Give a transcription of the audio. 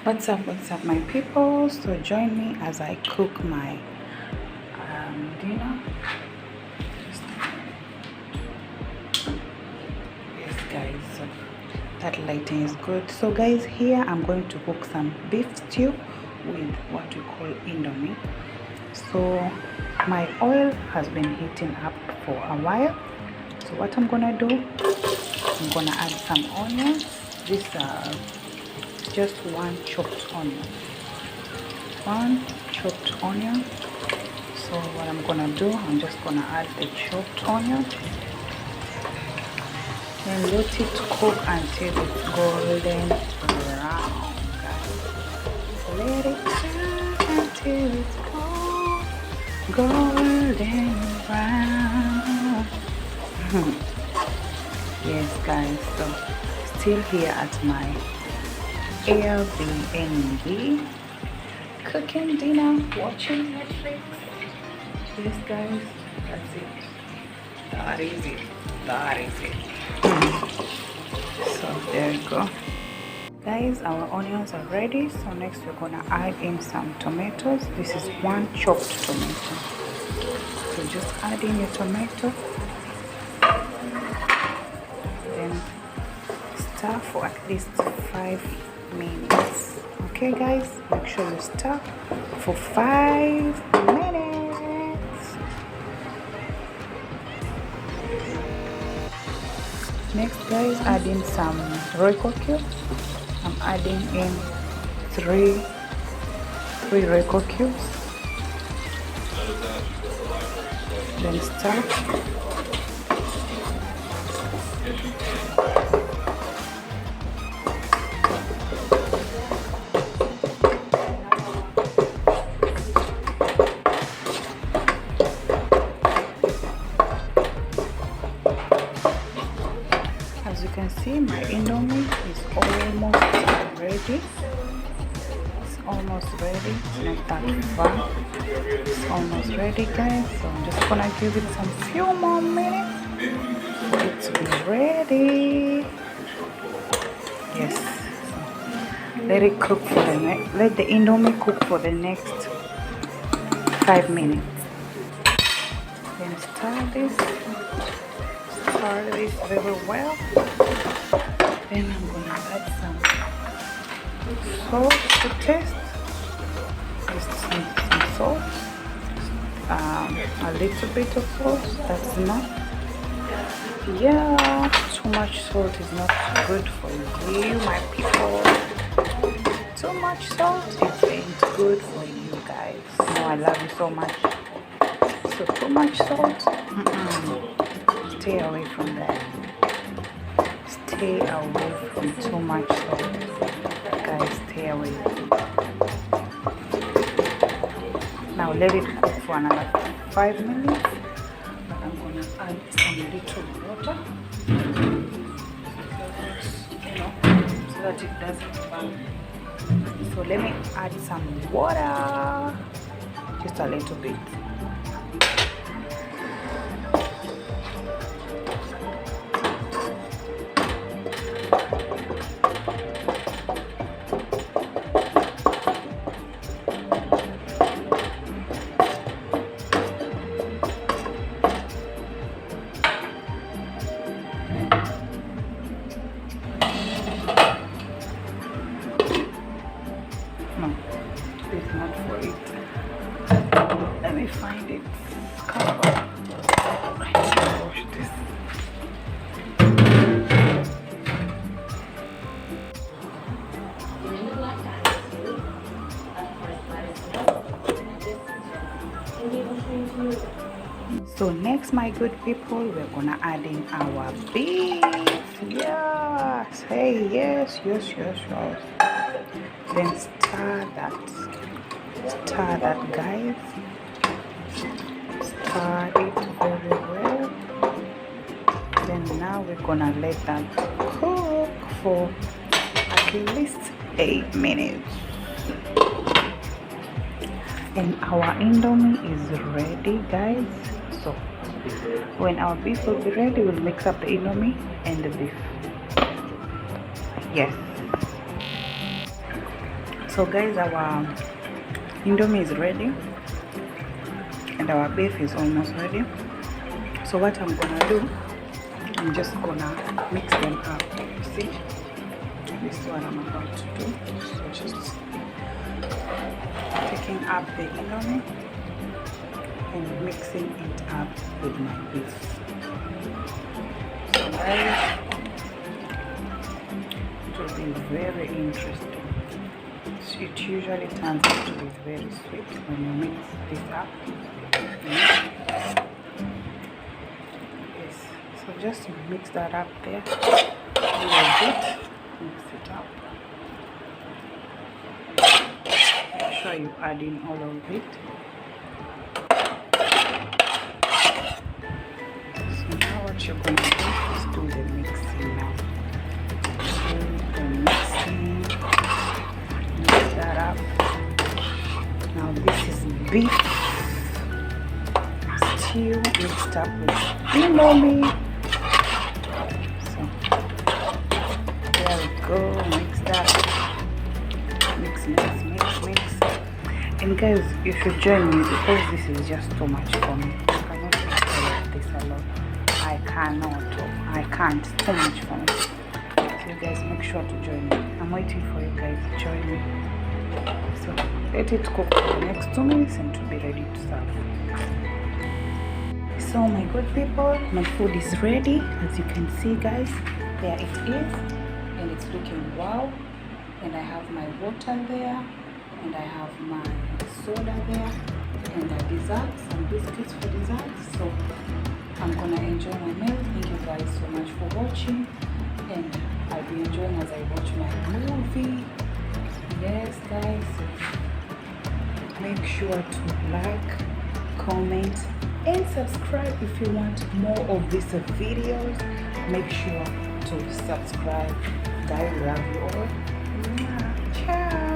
What's up my people? So join me as I cook my dinner. Yes guys, so that lighting is good. So guys, here I'm going to cook some beef stew with what we call indomie. So my oil has been heating up for a while. So what I'm gonna do, I'm gonna add some onions. This just one chopped onion. So what I'm gonna do, I'm just gonna add the chopped onion and let it cook until it's golden brown, guys. Let it cook until it's golden brown. Yes guys, so still here at my Airbnb, cooking dinner, watching Netflix. Yes guys, that's it. That is it. So there you go guys, our onions are ready. So next we're gonna add in some tomatoes. This is one chopped tomato. So just add in your tomato, then stir for at least 5 minutes. Okay guys, make sure you stir for 5 minutes. Next guys, add in some Royco cubes. I'm adding in 3 Royco cubes. Then stir. As you can see, my indomie is almost ready. It's almost ready. It's not that far. It's almost ready guys. So I'm just gonna give it some few more minutes for it to be ready. Yes. So let it cook for the next. Let the indomie cook for the next 5 minutes. Then stir this very well. Then I'm gonna add some salt to taste. Just some salt. A little bit of salt. That's enough. Yeah, too much salt is not good for you, my people. Too much salt isn't good for you guys. No, I love you so much. So too much salt, stay away from that. Stay away from too much salt, guys. Stay away. Now let it cook for another 5 minutes. But I'm gonna add some little water, so that it doesn't burn. So let me add some water, just a little bit. No, it's not for it. Let me find it. Cover. I need to wash this. So next, my good people, we're gonna add in our beef. Yes, hey, yes. Then stir that guys. Stir it very well. Then now we're gonna let that cook for at least 8 minutes. And our indomie is ready guys. So when our beef will be ready, we'll mix up the indomie and the beef. Yes. So guys, our indomie is ready and our beef is almost ready. So what I'm gonna do, I'm just gonna mix them up. You see, this is what I'm about to do. So just taking up the indomie and mixing it up with my beef. So guys, it will be very interesting. It usually turns out to be very sweet when you mix this up. Yes, so just mix that up there a little bit. Mix it up. Make sure you add in all of it. So now what you're going to do is do the mixing now. Do the mixing. Mix that up. Now this is beef stew mixed up with indomie. So there we go. Mix that. Mix. And guys, you should join me because this is just too much for me. I cannot eat all of this alone. I can't. It's too much for me. So you guys make sure to join me. I'm waiting for you guys. Join me. So let it cook for the next 2 minutes and to be ready to serve. So my good people, my food is ready. As you can see guys, there it is, and it's looking wow. And I have my water there, and I have my soda there, and the dessert, some biscuits for dessert. So I'm gonna enjoy my meal. Thank you guys so much for watching, and I'll be enjoying as I watch my movie. Yes guys, make sure to like, comment and subscribe if you want more of these videos. Make sure to subscribe. Guys, love you all. Ciao.